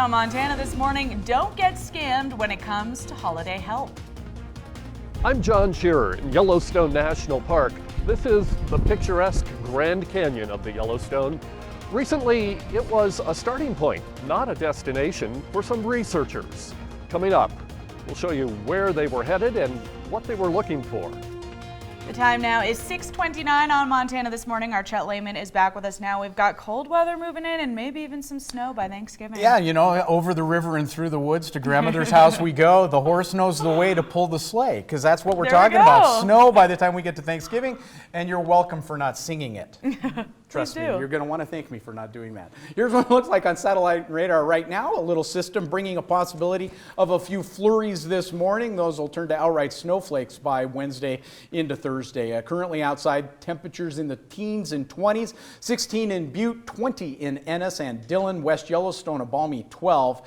on Montana this morning, don't get scammed when it comes to holiday help. I'm John Shearer in Yellowstone National Park. This is the picturesque Grand Canyon of the Yellowstone. Recently, it was a starting point, not a destination, for some researchers. Coming up, we'll show you where they were headed and what they were looking for. The time now is 6:29 on Montana this morning. Our Chet Lehman is back with us now. We've got cold weather moving in and maybe even some snow by Thanksgiving. Yeah, you know, over the river and through the woods to grandmother's house we go. The horse knows the way to pull the sleigh, because that's what we're talking about. Snow by the time we get to Thanksgiving, and you're welcome for not singing it. Trust me, you're going to want to thank me for not doing that. Here's what it looks like on satellite radar right now. A little system bringing a possibility of a few flurries this morning. Those will turn to outright snowflakes by Wednesday into Thursday. Currently outside, temperatures in the teens and 20s. 16 in Butte, 20 in Ennis and Dillon. West Yellowstone, a balmy 12.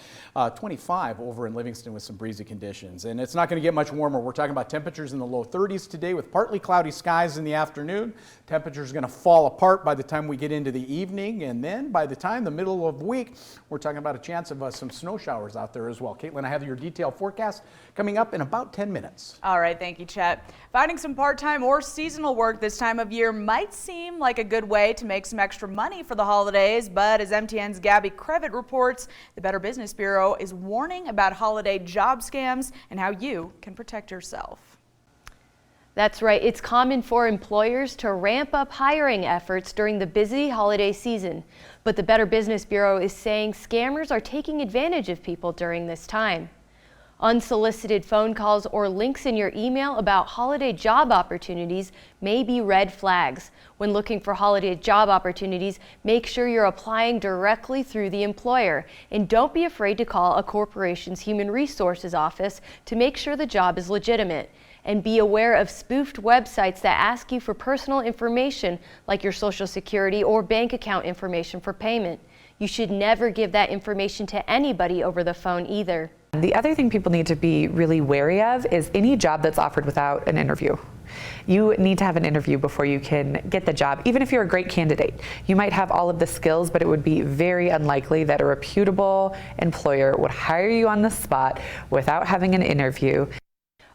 25 over in Livingston with some breezy conditions. And it's not going to get much warmer. We're talking about temperatures in the low 30s today with partly cloudy skies in the afternoon. Temperatures are going to fall apart by the time we get into the evening, and then by the time the middle of the week, we're talking about a chance of some snow showers out there as well. Caitlin, I have your detailed forecast coming up in about 10 minutes. All right, thank you, Chet. Finding some part-time or seasonal work this time of year might seem like a good way to make some extra money for the holidays, but as MTN's Gabby Crevitt reports, the Better Business Bureau is warning about holiday job scams and how you can protect yourself. That's right. It's common for employers to ramp up hiring efforts during the busy holiday season. But the Better Business Bureau is saying scammers are taking advantage of people during this time. Unsolicited phone calls or links in your email about holiday job opportunities may be red flags. When looking for holiday job opportunities, make sure you're applying directly through the employer. And don't be afraid to call a corporation's human resources office to make sure the job is legitimate. And be aware of spoofed websites that ask you for personal information like your social security or bank account information for payment. You should never give that information to anybody over the phone either. The other thing people need to be really wary of is any job that's offered without an interview. You need to have an interview before you can get the job, even if you're a great candidate. You might have all of the skills, but it would be very unlikely that a reputable employer would hire you on the spot without having an interview.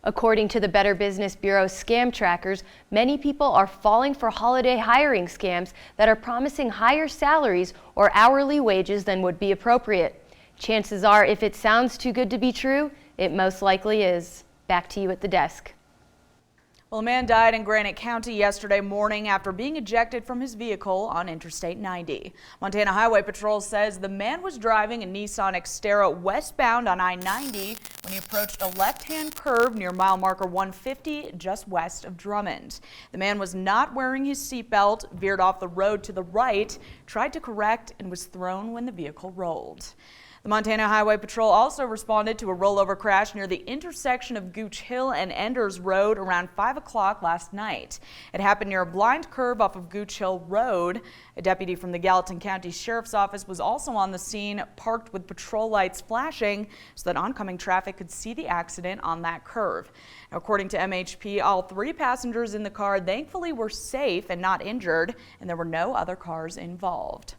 According to the Better Business Bureau scam trackers, many people are falling for holiday hiring scams that are promising higher salaries or hourly wages than would be appropriate. Chances are, if it sounds too good to be true, it most likely is. Back to you at the desk. Well, a man died in Granite County yesterday morning after being ejected from his vehicle on Interstate 90. Montana Highway Patrol says the man was driving a Nissan Xterra westbound on I-90 when he approached a left-hand curve near mile marker 150 just west of Drummond. The man was not wearing his seatbelt, veered off the road to the right, tried to correct, and was thrown when the vehicle rolled. The Montana Highway Patrol also responded to a rollover crash near the intersection of Gooch Hill and Enders Road around 5 o'clock last night. It happened near a blind curve off of Gooch Hill Road. A deputy from the Gallatin County Sheriff's Office was also on the scene, parked with patrol lights flashing so that oncoming traffic could see the accident on that curve. Now, according to MHP, all 3 passengers in the car thankfully were safe and not injured, and there were no other cars involved.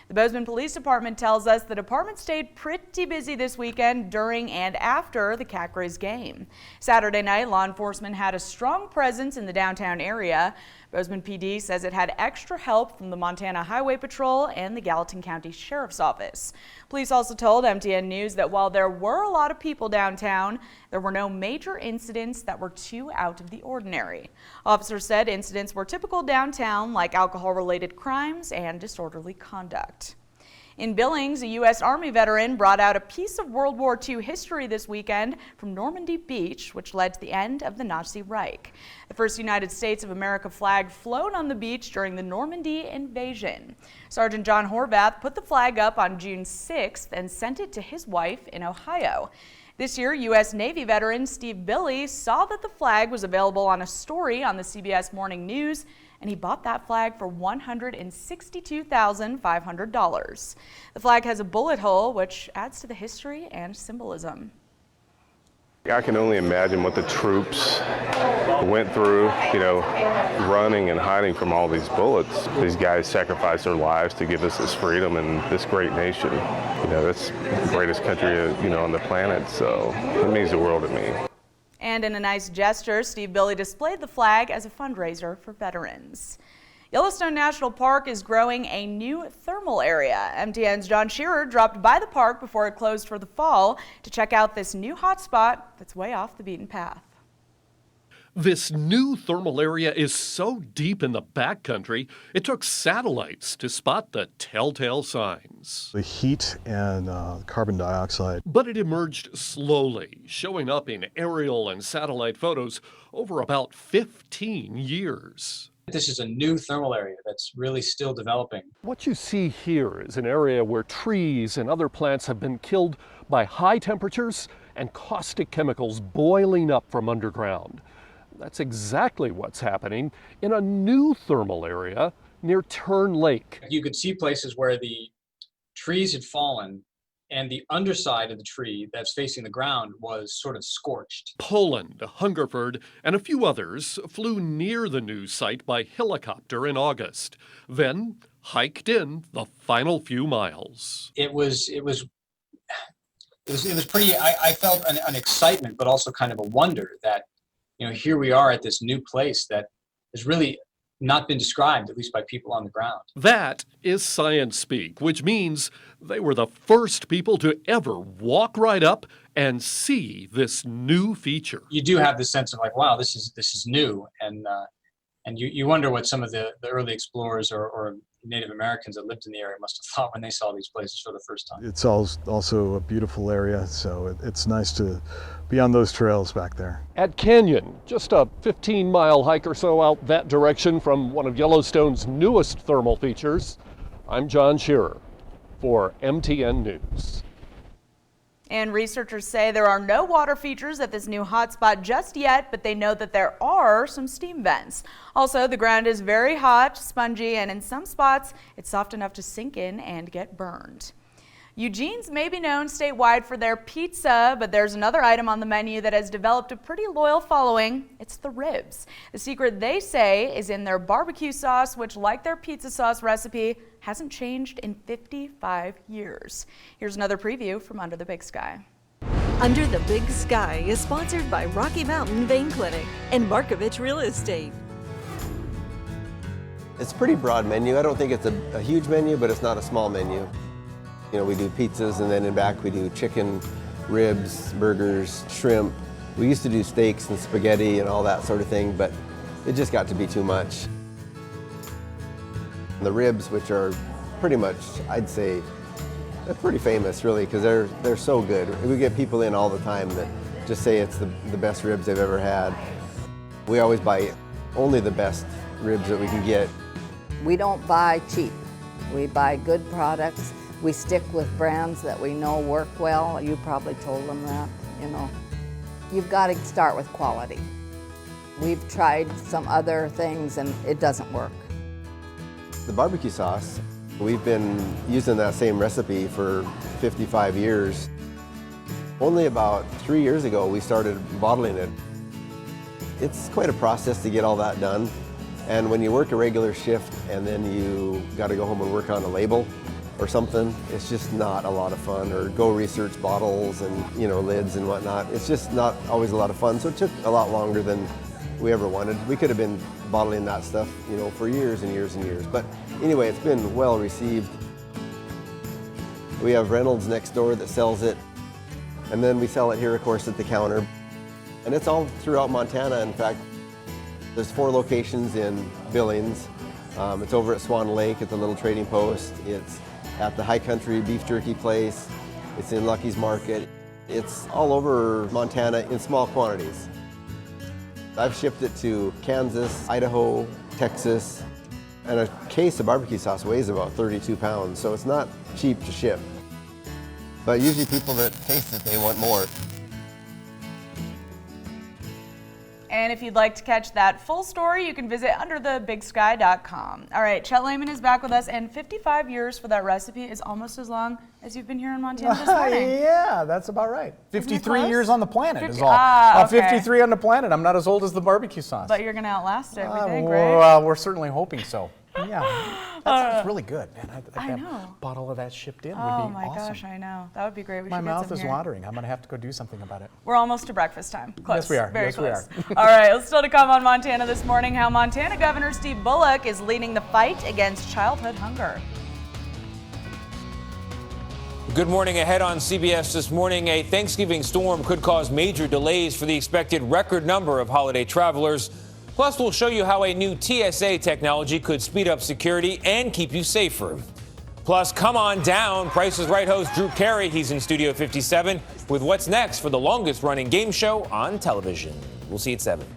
The Bozeman Police Department tells us the department stayed pretty busy this weekend during and after the Cat Grizz game. Saturday night, law enforcement had a strong presence in the downtown area. Bozeman PD says it had extra help from the Montana Highway Patrol and the Gallatin County Sheriff's Office. Police also told MTN News that while there were a lot of people downtown, there were no major incidents that were too out of the ordinary. Officers said incidents were typical downtown, like alcohol-related crimes and disorderly conduct. In Billings, a U.S. Army veteran brought out a piece of World War II history this weekend from Normandy Beach, which led to the end of the Nazi Reich. The first United States of America flag flown on the beach during the Normandy invasion. Sergeant John Horvath put the flag up on June 6th and sent it to his wife in Ohio. This year, U.S. Navy veteran Steve Billy saw that the flag was available on a story on the CBS Morning News, and he bought that flag for $162,500. The flag has a bullet hole, which adds to the history and symbolism. I can only imagine what the troops went through, running and hiding from all these bullets. These guys sacrificed their lives to give us this freedom and this great nation. That's the greatest country, on the planet, so it means the world to me. And in a nice gesture, Steve Billy displayed the flag as a fundraiser for veterans. Yellowstone National Park is growing a new thermal area. MTN's John Shearer dropped by the park before it closed for the fall to check out this new hotspot that's way off the beaten path. This new thermal area is so deep in the backcountry, it took satellites to spot the telltale signs. The heat and carbon dioxide. But it emerged slowly, showing up in aerial and satellite photos over about 15 years. This is a new thermal area that's really still developing. What you see here is an area where trees and other plants have been killed by high temperatures and caustic chemicals boiling up from underground. That's exactly what's happening in a new thermal area near Turn Lake. You could see places where the trees had fallen and the underside of the tree that's facing the ground was sort of scorched. Poland, Hungerford, and a few others flew near the new site by helicopter in August, then hiked in the final few miles. It was pretty, I felt an excitement, but also kind of a wonder that, here we are at this new place that has really not been described, at least by people on the ground. That is science speak, which means they were the first people to ever walk right up and see this new feature. You do have this sense of like, wow, this is new, and you wonder what some of the early explorers or Native Americans that lived in the area must have thought when they saw these places for the first time. It's also a beautiful area, so it's nice to be on those trails back there. At Canyon, just a 15-mile hike or so out that direction from one of Yellowstone's newest thermal features, I'm John Shearer for MTN News. And researchers say there are no water features at this new hotspot just yet, but they know that there are some steam vents. Also, the ground is very hot, spongy, and in some spots, it's soft enough to sink in and get burned. Eugene's may be known statewide for their pizza, but there's another item on the menu that has developed a pretty loyal following. It's the ribs. The secret, they say, is in their barbecue sauce, which, like their pizza sauce recipe, hasn't changed in 55 years. Here's another preview from Under the Big Sky. Under the Big Sky is sponsored by Rocky Mountain Vein Clinic and Markovich Real Estate. It's a pretty broad menu. I don't think it's a huge menu, but it's not a small menu. We do pizzas, and then in back we do chicken, ribs, burgers, shrimp. We used to do steaks and spaghetti and all that sort of thing, but it just got to be too much. The ribs, which are pretty much, I'd say, they're pretty famous really, because they're so good. We get people in all the time that just say it's the best ribs they've ever had. We always buy only the best ribs that we can get. We don't buy cheap. We buy good products. We stick with brands that we know work well. You probably told them that, You've got to start with quality. We've tried some other things and it doesn't work. The barbecue sauce, we've been using that same recipe for 55 years. Only about 3 years ago we started bottling it. It's quite a process to get all that done. And when you work a regular shift and then you got to go home and work on a label or something, it's just not a lot of fun. Or go research bottles and lids and whatnot. It's just not always a lot of fun. So it took a lot longer than we ever wanted. We could have been bottling that stuff, for years and years and years. But anyway, it's been well received. We have Reynolds next door that sells it, and then we sell it here, of course, at the counter. And it's all throughout Montana. In fact, there's 4 locations in Billings. It's over at Swan Lake at the little trading post. It's at the High Country Beef Jerky place. It's in Lucky's Market. It's all over Montana in small quantities. I've shipped it to Kansas, Idaho, Texas, and a case of barbecue sauce weighs about 32 pounds, so it's not cheap to ship. But usually people that taste it, they want more. And if you'd like to catch that full story, you can visit underthebigsky.com. All right, Chet Lehman is back with us, and 55 years for that recipe is almost as long as you've been here in Montana this morning. Yeah, that's about right. 53 years on the planet is all. Okay. 53 on the planet. I'm not as old as the barbecue sauce. But you're going to outlast everything, right? Well, we're certainly hoping so. Yeah, that sounds really good, man. I know. A bottle of that shipped in would be Oh awesome. my gosh, I know. That would be great. We My should get mouth some is here. watering. I'm going to have to go do something about it. We're almost to breakfast time. Close. Yes, we are. Very Yes, close. we are. All right, still to come on Montana this morning, how Montana Governor Steve Bullock is leading the fight against childhood hunger. Good morning. Ahead on CBS this morning, a Thanksgiving storm could cause major delays for the expected record number of holiday travelers. Plus, we'll show you how a new TSA technology could speed up security and keep you safer. Plus, come on down. Price is Right host Drew Carey, he's in Studio 57 with what's next for the longest running game show on television. We'll see you at 7.